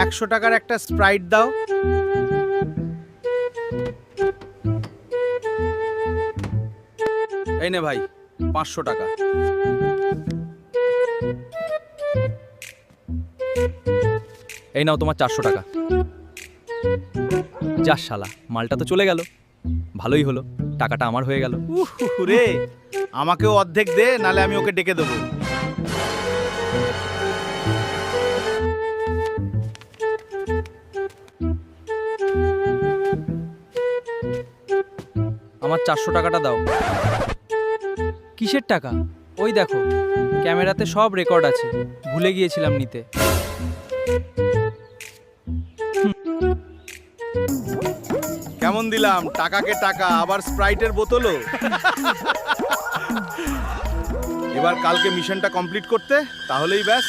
100 টাকার একটা স্প্রাইট দাও। এই নে ভাই 500 টাকা। এই নাও তোমার 400 টাকা। যাস শালা, মালটা তো চলে গেল। ভালোই হলো, টাকাটা আমার হয়ে গেল। রে, আমাকেও অর্ধেক দে, নালে আমি ওকে ডেকে দেবো। আমার 400 টাকাটা দাও। কিসের টাকা? ওই দেখো, ক্যামেরাতে সব রেকর্ড আছে, ভুলে গিয়েছিলাম নিতে। কেমন দিলাম? টাকাকে টাকা, আবার স্প্রাইটের বোতলও। এবার কালকে মিশনটা কমপ্লিট করতে, তাহলেই ব্যাস।